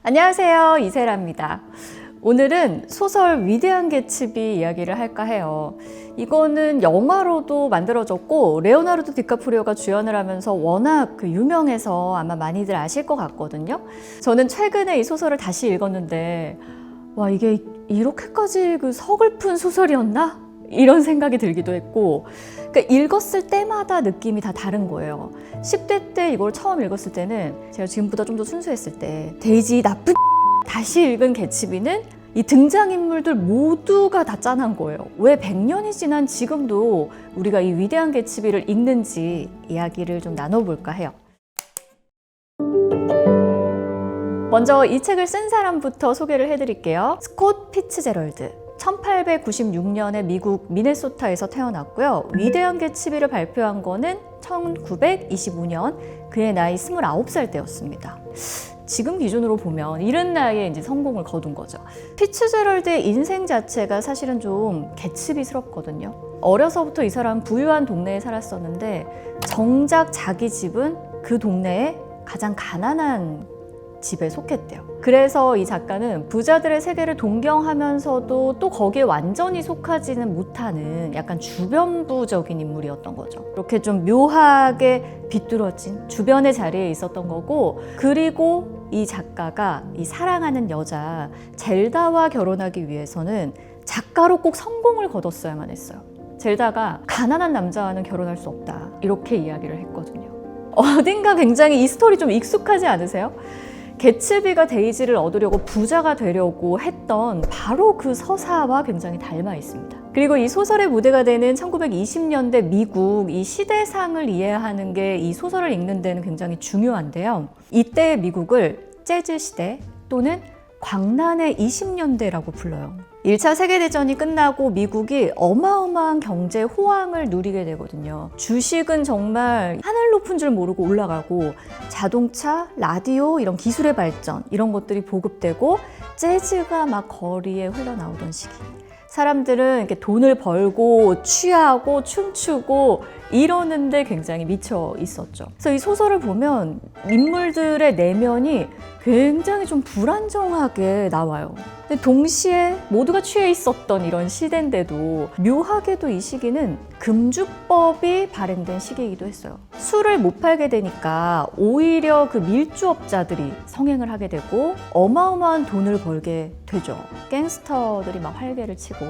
안녕하세요, 이세라입니다. 오늘은 소설 위대한 개츠비 이야기를 할까 해요. 이거는 영화로도 만들어졌고 레오나르도 디카프리오가 주연을 하면서 워낙 유명해서 아마 많이들 아실 것 같거든요. 저는 최근에 이 소설을 다시 읽었는데 와, 이게 이렇게까지 서글픈 소설이었나? 이런 생각이 들기도 했고, 그러니까 읽었을 때마다 느낌이 다 다른 거예요. 10대 때 이걸 처음 읽었을 때는 제가 지금보다 좀 더 순수했을 때 데이지 나쁜 다시 읽은 개츠비는 이 등장인물들 모두가 다 짠한 거예요. 왜 100년이 지난 지금도 우리가 이 위대한 개츠비를 읽는지 이야기를 좀 나눠볼까 해요. 먼저 이 책을 쓴 사람부터 소개를 해드릴게요. 스콧 피츠제럴드. 1896년에 미국 미네소타에서 태어났고요. 위대한 개츠비를 발표한 거는 1925년, 그의 나이 29살 때였습니다. 지금 기준으로 보면 이른 나이에 이제 성공을 거둔 거죠. 피츠제럴드의 인생 자체가 사실은 좀 개츠비스럽거든요. 어려서부터 이 사람은 부유한 동네에 살았었는데 정작 자기 집은 그 동네에 가장 가난한 집에 속했대요. 그래서 이 작가는 부자들의 세계를 동경하면서도 또 거기에 완전히 속하지는 못하는 약간 주변부적인 인물이었던 거죠. 이렇게 좀 묘하게 비뚤어진 주변의 자리에 있었던 거고, 그리고 이 작가가 이 사랑하는 여자 젤다와 결혼하기 위해서는 작가로 꼭 성공을 거뒀어야만 했어요. 젤다가 가난한 남자와는 결혼할 수 없다, 이렇게 이야기를 했거든요. 어딘가 굉장히 이 스토리 좀 익숙하지 않으세요? 개츠비가 데이지를 얻으려고 부자가 되려고 했던 바로 그 서사와 굉장히 닮아 있습니다. 그리고 이 소설의 무대가 되는 1920년대 미국, 이 시대상을 이해하는 게 이 소설을 읽는 데는 굉장히 중요한데요. 이때의 미국을 재즈 시대 또는 광란의 20년대라고 불러요. 1차 세계대전이 끝나고 미국이 어마어마한 경제 호황을 누리게 되거든요. 주식은 정말 하늘 높은 줄 모르고 올라가고, 자동차, 라디오 이런 기술의 발전 이런 것들이 보급되고 재즈가 막 거리에 흘러나오던 시기. 사람들은 이렇게 돈을 벌고 취하고 춤추고 이러는데 굉장히 미쳐 있었죠. 그래서 이 소설을 보면 인물들의 내면이 굉장히 좀 불안정하게 나와요. 근데 동시에 모두가 취해 있었던 이런 시대인데도 묘하게도 이 시기는 금주법이 발행된 시기이기도 했어요. 술을 못 팔게 되니까 오히려 그 밀주업자들이 성행을 하게 되고 어마어마한 돈을 벌게 되죠. 갱스터들이 막 활개를 치고.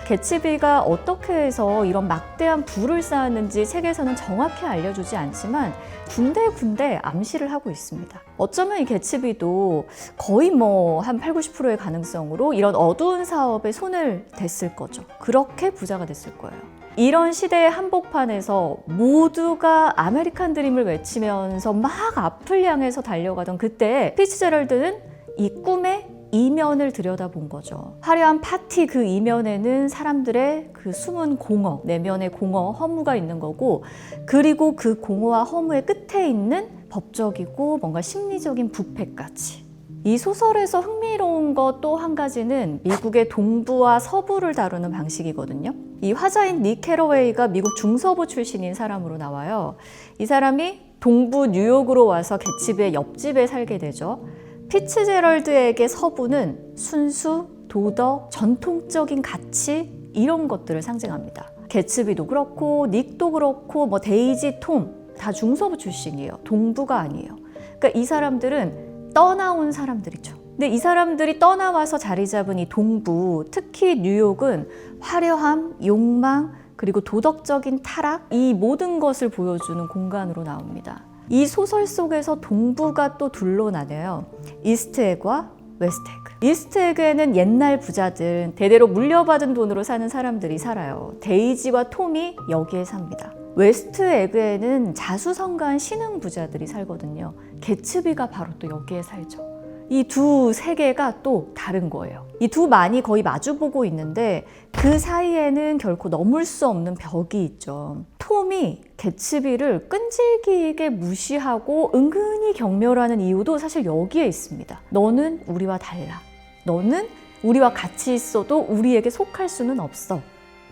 개츠비가 어떻게 해서 이런 막대한 부를 쌓았는지 책에서는 정확히 알려주지 않지만 군데군데 암시를 하고 있습니다. 어쩌면 이 개츠비도 거의 한 80~90%의 가능성으로 이런 어두운 사업에 손을 댔을 거죠. 그렇게 부자가 됐을 거예요. 이런 시대의 한복판에서 모두가 아메리칸 드림을 외치면서 막 앞을 향해서 달려가던 그때 피츠제럴드는 이 꿈에 이면을 들여다본 거죠. 화려한 파티 그 이면에는 사람들의 그 숨은 공허, 내면의 공허, 허무가 있는 거고, 그리고 그 공허와 허무의 끝에 있는 법적이고 뭔가 심리적인 부패까지. 이 소설에서 흥미로운 것 또 한 가지는 미국의 동부와 서부를 다루는 방식이거든요. 이 화자인 닉 캐러웨이가 미국 중서부 출신인 사람으로 나와요. 이 사람이 동부 뉴욕으로 와서 개츠비의 옆집에 살게 되죠. 피츠제럴드에게 서부는 순수, 도덕, 전통적인 가치 이런 것들을 상징합니다. 개츠비도 그렇고 닉도 그렇고 데이지, 톰 다 중서부 출신이에요. 동부가 아니에요. 그러니까 이 사람들은 떠나온 사람들이죠. 근데 이 사람들이 떠나와서 자리 잡은 이 동부, 특히 뉴욕은 화려함, 욕망, 그리고 도덕적인 타락, 이 모든 것을 보여주는 공간으로 나옵니다. 이 소설 속에서 동부가 또 둘로 나뉘어요. 이스트에그와 웨스트에그. 이스트에그에는 옛날 부자들, 대대로 물려받은 돈으로 사는 사람들이 살아요. 데이지와 톰이 여기에 삽니다. 웨스트에그에는 자수성가한 신흥 부자들이 살거든요. 개츠비가 바로 또 여기에 살죠. 이 두 세계가 또 다른 거예요. 이 두 만이 거의 마주보고 있는데 그 사이에는 결코 넘을 수 없는 벽이 있죠. 톰이 개츠비를 끈질기게 무시하고 은근히 경멸하는 이유도 사실 여기에 있습니다. 너는 우리와 달라. 너는 우리와 같이 있어도 우리에게 속할 수는 없어.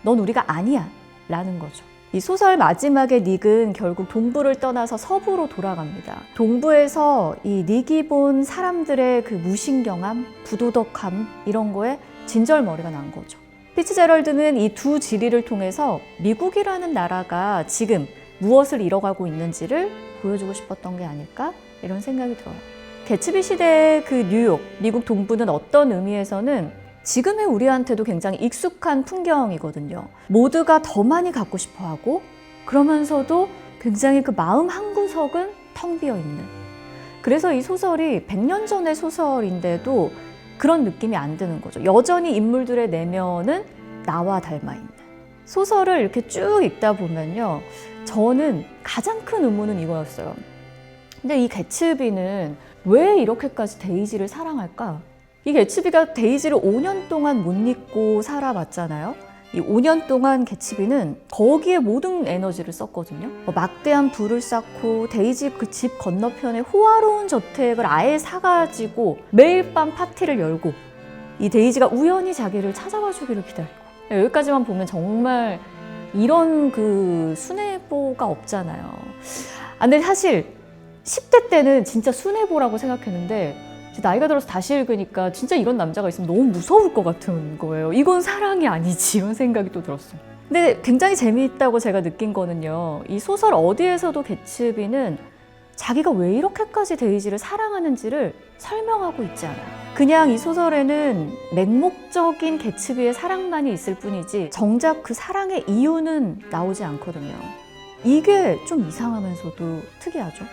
넌 우리가 아니야. 라는 거죠. 이 소설 마지막에 닉은 결국 동부를 떠나서 서부로 돌아갑니다. 동부에서 이 닉이 본 사람들의 그 무신경함, 부도덕함 이런 거에 진절머리가 난 거죠. 피츠제럴드는 이 두 지리를 통해서 미국이라는 나라가 지금 무엇을 이뤄가고 있는지를 보여주고 싶었던 게 아닐까 이런 생각이 들어요. 개츠비 시대의 그 뉴욕, 미국 동부는 어떤 의미에서는 지금의 우리한테도 굉장히 익숙한 풍경이거든요. 모두가 더 많이 갖고 싶어하고 그러면서도 굉장히 그 마음 한구석은 텅 비어있는. 그래서 이 소설이 100년 전의 소설인데도 그런 느낌이 안 드는 거죠. 여전히 인물들의 내면은 나와 닮아있는. 소설을 이렇게 쭉 읽다 보면요. 저는 가장 큰 의문은 이거였어요. 근데 이 개츠비는 왜 이렇게까지 데이지를 사랑할까? 이 개츠비가 데이지를 5년 동안 못 잊고 살아봤잖아요. 이 5년 동안 개츠비는 거기에 모든 에너지를 썼거든요. 막대한 부를 쌓고 데이지 그 집 건너편에 호화로운 저택을 아예 사가지고 매일 밤 파티를 열고 이 데이지가 우연히 자기를 찾아와 주기를 기다리고 여기까지만 보면 정말 이런 그 순애보가 없잖아요. 근데 사실 10대 때는 진짜 순애보라고 생각했는데 나이가 들어서 다시 읽으니까 진짜 이런 남자가 있으면 너무 무서울 것 같은 거예요. 이건 사랑이 아니지 이런 생각이 또 들었어요. 근데 굉장히 재미있다고 제가 느낀 거는요. 이 소설 어디에서도 개츠비는 자기가 왜 이렇게까지 데이지를 사랑하는지를 설명하고 있지 않아요. 그냥 이 소설에는 맹목적인 개츠비의 사랑만이 있을 뿐이지 정작 그 사랑의 이유는 나오지 않거든요. 이게 좀 이상하면서도 특이하죠.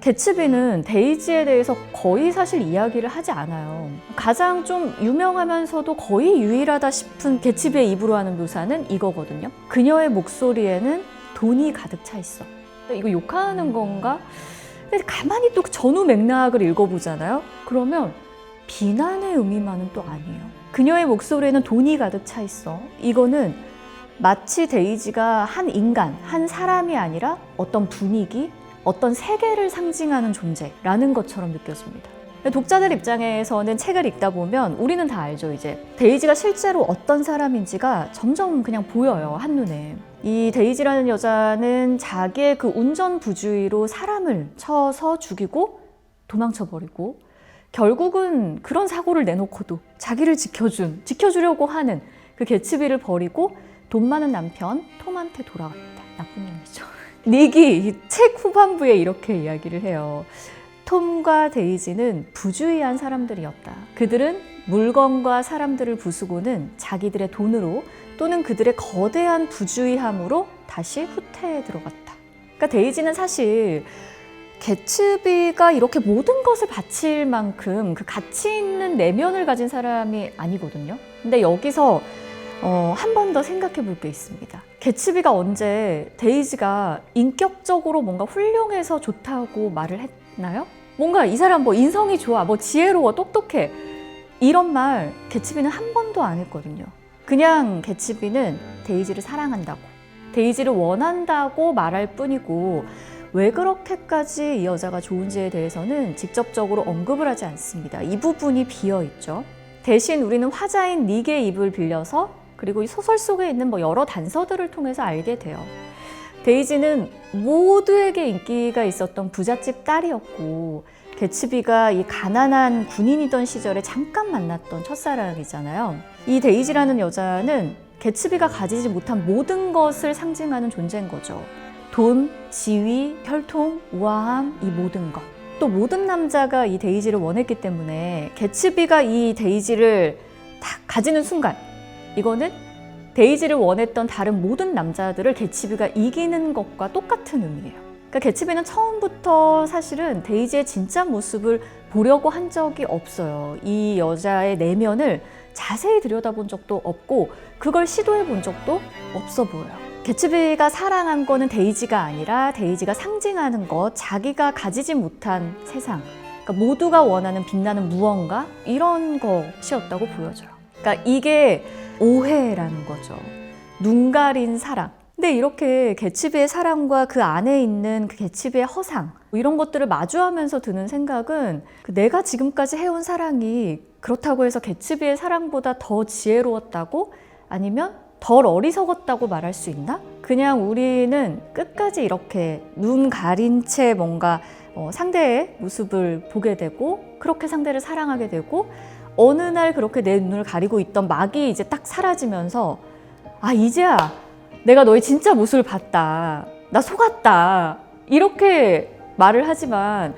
개츠비는 데이지에 대해서 거의 사실 이야기를 하지 않아요. 가장 좀 유명하면서도 거의 유일하다 싶은 개츠비의 입으로 하는 묘사는 이거거든요. 그녀의 목소리에는 돈이 가득 차 있어. 이거 욕하는 건가? 근데 가만히 또 전후 맥락을 읽어보잖아요. 그러면 비난의 의미만은 또 아니에요. 그녀의 목소리에는 돈이 가득 차 있어. 이거는 마치 데이지가 한 인간, 한 사람이 아니라 어떤 분위기, 어떤 세계를 상징하는 존재라는 것처럼 느껴집니다. 독자들 입장에서는 책을 읽다 보면 우리는 다 알죠. 이제 데이지가 실제로 어떤 사람인지가 점점 그냥 보여요. 한눈에. 이 데이지라는 여자는 자기의 그 운전부주의로 사람을 쳐서 죽이고 도망쳐버리고 결국은 그런 사고를 내놓고도 자기를 지켜주려고 하는 그 개츠비를 버리고 돈 많은 남편 톰한테 돌아갑니다. 나쁜 놈이죠. 닉이 책 후반부에 이렇게 이야기를 해요. 톰과 데이지는 부주의한 사람들이었다. 그들은 물건과 사람들을 부수고는 자기들의 돈으로 또는 그들의 거대한 부주의함으로 다시 후퇴에 들어갔다. 그러니까 데이지는 사실 개츠비가 이렇게 모든 것을 바칠 만큼 그 가치 있는 내면을 가진 사람이 아니거든요. 근데 여기서 한 번 더 생각해 볼 게 있습니다. 개츠비가 언제 데이지가 인격적으로 뭔가 훌륭해서 좋다고 말을 했나요? 뭔가 이 사람 뭐 인성이 좋아, 뭐 지혜로워, 똑똑해 이런 말 개츠비는 한 번도 안 했거든요. 그냥 개츠비는 데이지를 사랑한다고, 데이지를 원한다고 말할 뿐이고 왜 그렇게까지 이 여자가 좋은지에 대해서는 직접적으로 언급을 하지 않습니다. 이 부분이 비어있죠. 대신 우리는 화자인 닉의 입을 빌려서 그리고 이 소설 속에 있는 뭐 여러 단서들을 통해서 알게 돼요. 데이지는 모두에게 인기가 있었던 부잣집 딸이었고 개츠비가 이 가난한 군인이던 시절에 잠깐 만났던 첫사랑이잖아요. 이 데이지라는 여자는 개츠비가 가지지 못한 모든 것을 상징하는 존재인 거죠. 돈, 지위, 혈통, 우아함, 이 모든 것. 또 모든 남자가 이 데이지를 원했기 때문에 개츠비가 이 데이지를 딱 가지는 순간 이거는 데이지를 원했던 다른 모든 남자들을 개츠비가 이기는 것과 똑같은 의미예요. 그러니까 개츠비는 처음부터 사실은 데이지의 진짜 모습을 보려고 한 적이 없어요. 이 여자의 내면을 자세히 들여다본 적도 없고 그걸 시도해 본 적도 없어 보여요. 개츠비가 사랑한 거는 데이지가 아니라 데이지가 상징하는 것, 자기가 가지지 못한 세상, 그러니까 모두가 원하는 빛나는 무언가 이런 것이었다고 보여져요. 그러니까 이게 오해라는 거죠. 눈 가린 사랑. 근데 이렇게 개츠비의 사랑과 그 안에 있는 그 개츠비의 허상 이런 것들을 마주하면서 드는 생각은 내가 지금까지 해온 사랑이 그렇다고 해서 개츠비의 사랑보다 더 지혜로웠다고 아니면 덜 어리석었다고 말할 수 있나? 그냥 우리는 끝까지 이렇게 눈 가린 채 뭔가 상대의 모습을 보게 되고 그렇게 상대를 사랑하게 되고 어느 날 그렇게 내 눈을 가리고 있던 막이 이제 딱 사라지면서 아 이제야 내가 너의 진짜 모습을 봤다. 나 속았다. 이렇게 말을 하지만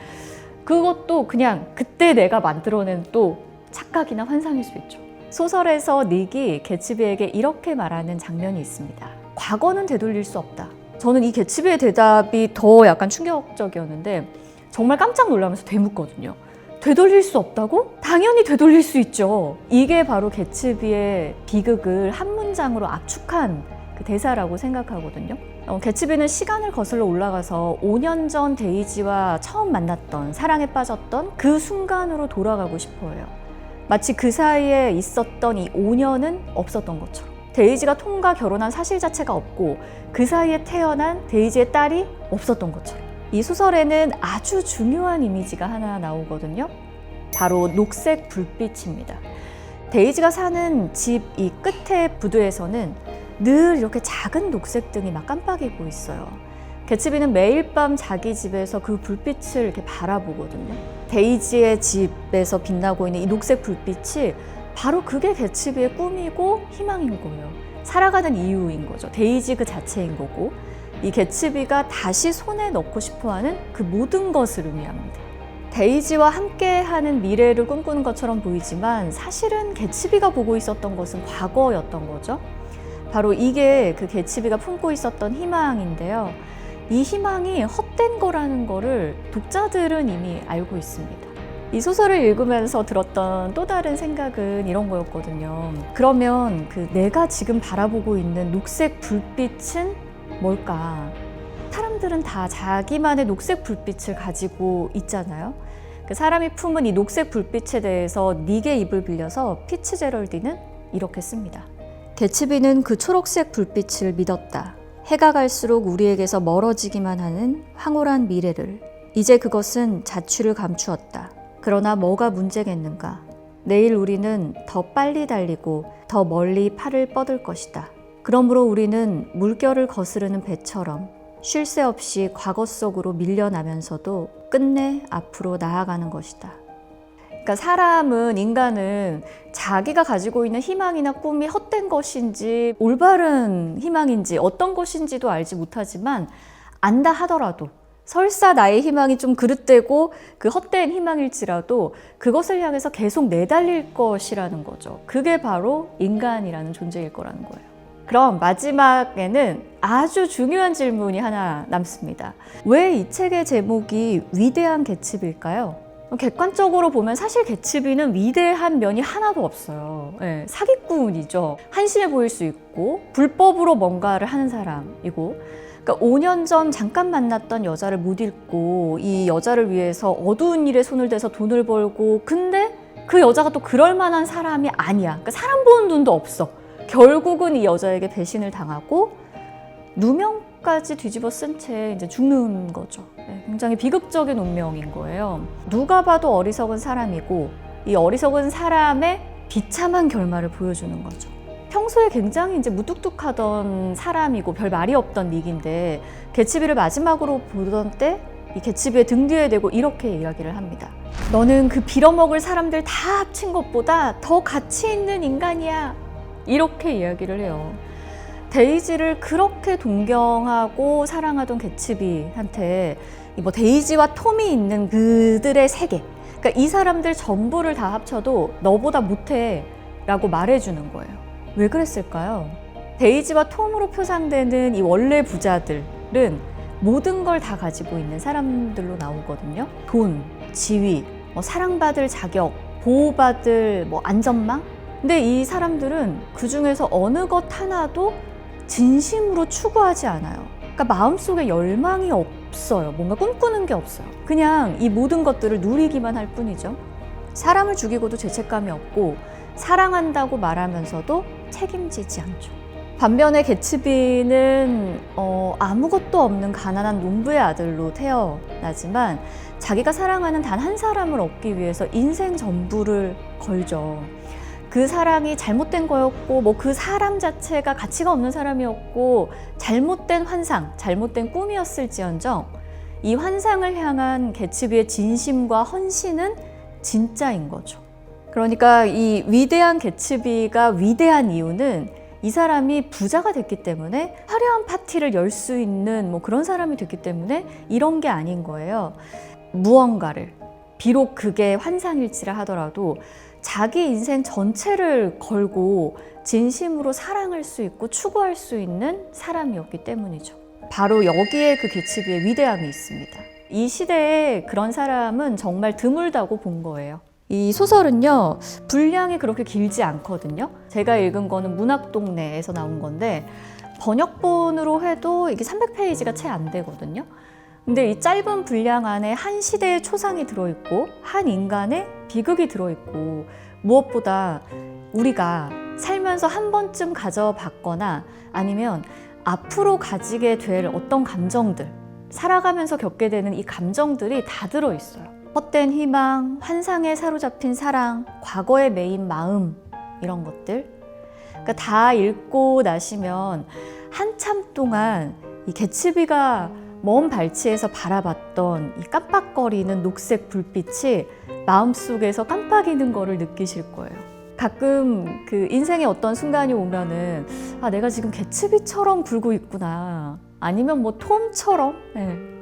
그것도 그냥 그때 내가 만들어낸 또 착각이나 환상일 수 있죠. 소설에서 닉이 개츠비에게 이렇게 말하는 장면이 있습니다. 과거는 되돌릴 수 없다. 저는 이 개츠비의 대답이 더 약간 충격적이었는데 정말 깜짝 놀라면서 되묻거든요. 되돌릴 수 없다고? 당연히 되돌릴 수 있죠. 이게 바로 개츠비의 비극을 한 문장으로 압축한 그 대사라고 생각하거든요. 개츠비는 시간을 거슬러 올라가서 5년 전 데이지와 처음 만났던 사랑에 빠졌던 그 순간으로 돌아가고 싶어해요. 마치 그 사이에 있었던 이 5년은 없었던 것처럼. 데이지가 톰과 결혼한 사실 자체가 없고 그 사이에 태어난 데이지의 딸이 없었던 것처럼. 이 소설에는 아주 중요한 이미지가 하나 나오거든요. 바로 녹색 불빛입니다. 데이지가 사는 집 이 끝에 부두에서는 늘 이렇게 작은 녹색 등이 막 깜빡이고 있어요. 개츠비는 매일 밤 자기 집에서 그 불빛을 이렇게 바라보거든요. 데이지의 집에서 빛나고 있는 이 녹색 불빛이 바로 그게 개츠비의 꿈이고 희망인 거예요. 살아가는 이유인 거죠. 데이지 그 자체인 거고 이 개츠비가 다시 손에 넣고 싶어하는 그 모든 것을 의미합니다. 데이지와 함께하는 미래를 꿈꾸는 것처럼 보이지만 사실은 개츠비가 보고 있었던 것은 과거였던 거죠. 바로 이게 그 개츠비가 품고 있었던 희망인데요. 이 희망이 헛된 거라는 거를 독자들은 이미 알고 있습니다. 이 소설을 읽으면서 들었던 또 다른 생각은 이런 거였거든요. 그러면 그 내가 지금 바라보고 있는 녹색 불빛은 뭘까? 사람들은 다 자기만의 녹색 불빛을 가지고 있잖아요. 그 사람이 품은 이 녹색 불빛에 대해서 닉의 입을 빌려서 피츠제럴디는 이렇게 씁니다. 개츠비는 그 초록색 불빛을 믿었다. 해가 갈수록 우리에게서 멀어지기만 하는 황홀한 미래를. 이제 그것은 자취를 감추었다. 그러나 뭐가 문제겠는가? 내일 우리는 더 빨리 달리고 더 멀리 팔을 뻗을 것이다. 그러므로 우리는 물결을 거스르는 배처럼 쉴 새 없이 과거 속으로 밀려나면서도 끝내 앞으로 나아가는 것이다. 그러니까 사람은, 인간은 자기가 가지고 있는 희망이나 꿈이 헛된 것인지 올바른 희망인지 어떤 것인지도 알지 못하지만 안다 하더라도 설사 나의 희망이 좀 그릇되고 그 헛된 희망일지라도 그것을 향해서 계속 내달릴 것이라는 거죠. 그게 바로 인간이라는 존재일 거라는 거예요. 그럼 마지막에는 아주 중요한 질문이 하나 남습니다. 왜 이 책의 제목이 위대한 개츠비일까요? 객관적으로 보면 사실 개츠비는 위대한 면이 하나도 없어요. 네, 사기꾼이죠. 한심해 보일 수 있고 불법으로 뭔가를 하는 사람이고 그러니까 5년 전 잠깐 만났던 여자를 못 잊고 이 여자를 위해서 어두운 일에 손을 대서 돈을 벌고 근데 그 여자가 또 그럴 만한 사람이 아니야. 그러니까 사람 보는 눈도 없어. 결국은 이 여자에게 배신을 당하고 누명까지 뒤집어 쓴 채 이제 죽는 거죠. 네, 굉장히 비극적인 운명인 거예요. 누가 봐도 어리석은 사람이고 이 어리석은 사람의 비참한 결말을 보여주는 거죠. 평소에 굉장히 이제 무뚝뚝하던 사람이고 별 말이 없던 닉인데 개츠비를 마지막으로 보던 때 이 개츠비의 등 뒤에 대고 이렇게 이야기를 합니다. 너는 그 빌어먹을 사람들 다 합친 것보다 더 가치 있는 인간이야. 이렇게 이야기를 해요. 데이지를 그렇게 동경하고 사랑하던 개츠비한테 뭐 데이지와 톰이 있는 그들의 세계, 그러니까 이 사람들 전부를 다 합쳐도 너보다 못해 라고 말해주는 거예요. 왜 그랬을까요? 데이지와 톰으로 표상되는 이 원래 부자들은 모든 걸 다 가지고 있는 사람들로 나오거든요. 돈, 지위, 사랑받을 자격, 보호받을 안전망? 근데 이 사람들은 그 중에서 어느 것 하나도 진심으로 추구하지 않아요. 그러니까 마음속에 열망이 없어요. 뭔가 꿈꾸는 게 없어요. 그냥 이 모든 것들을 누리기만 할 뿐이죠. 사람을 죽이고도 죄책감이 없고 사랑한다고 말하면서도 책임지지 않죠. 반면에 개츠비는 아무것도 없는 가난한 농부의 아들로 태어나지만 자기가 사랑하는 단 한 사람을 얻기 위해서 인생 전부를 걸죠. 그 사랑이 잘못된 거였고 뭐 그 사람 자체가 가치가 없는 사람이었고 잘못된 환상, 잘못된 꿈이었을지언정 이 환상을 향한 개츠비의 진심과 헌신은 진짜인 거죠. 그러니까 이 위대한 개츠비가 위대한 이유는 이 사람이 부자가 됐기 때문에 화려한 파티를 열 수 있는 뭐 그런 사람이 됐기 때문에 이런 게 아닌 거예요. 무언가를, 비록 그게 환상일지라 하더라도 자기 인생 전체를 걸고 진심으로 사랑할 수 있고 추구할 수 있는 사람이었기 때문이죠. 바로 여기에 그 개츠비의 위대함이 있습니다. 이 시대에 그런 사람은 정말 드물다고 본 거예요. 이 소설은요, 분량이 그렇게 길지 않거든요. 제가 읽은 거는 문학동네에서 나온 건데 번역본으로 해도 이게 300페이지가 채 안 되거든요. 근데 이 짧은 분량 안에 한 시대의 초상이 들어있고 한 인간의 비극이 들어있고 무엇보다 우리가 살면서 한 번쯤 가져봤거나 아니면 앞으로 가지게 될 어떤 감정들, 살아가면서 겪게 되는 이 감정들이 다 들어있어요. 헛된 희망, 환상에 사로잡힌 사랑, 과거에 매인 마음, 이런 것들. 그러니까 다 읽고 나시면 한참 동안 이 개츠비가 먼 발치에서 바라봤던 이 깜빡거리는 녹색 불빛이 마음속에서 깜빡이는 거를 느끼실 거예요. 가끔 그 인생의 어떤 순간이 오면은 아, 내가 지금 개츠비처럼 굴고 있구나. 아니면 뭐 톰처럼,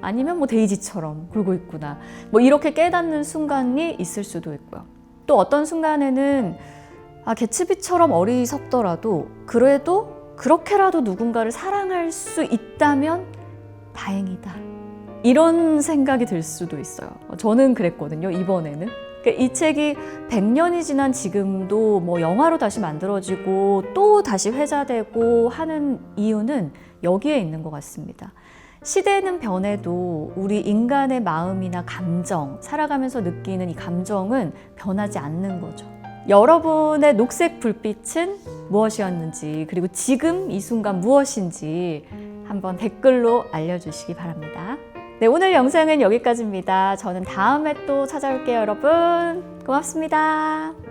아니면 뭐 데이지처럼 굴고 있구나. 뭐 이렇게 깨닫는 순간이 있을 수도 있고요. 또 어떤 순간에는 아, 개츠비처럼 어리석더라도 그래도 그렇게라도 누군가를 사랑할 수 있다면 다행이다. 이런 생각이 들 수도 있어요. 저는 그랬거든요, 이번에는. 그러니까 이 책이 100년이 지난 지금도 뭐 영화로 다시 만들어지고 또 다시 회자되고 하는 이유는 여기에 있는 것 같습니다. 시대는 변해도 우리 인간의 마음이나 감정, 살아가면서 느끼는 이 감정은 변하지 않는 거죠. 여러분의 녹색 불빛은 무엇이었는지, 그리고 지금 이 순간 무엇인지 한번 댓글로 알려주시기 바랍니다. 네, 오늘 영상은 여기까지입니다. 저는 다음에 또 찾아올게요, 여러분. 고맙습니다.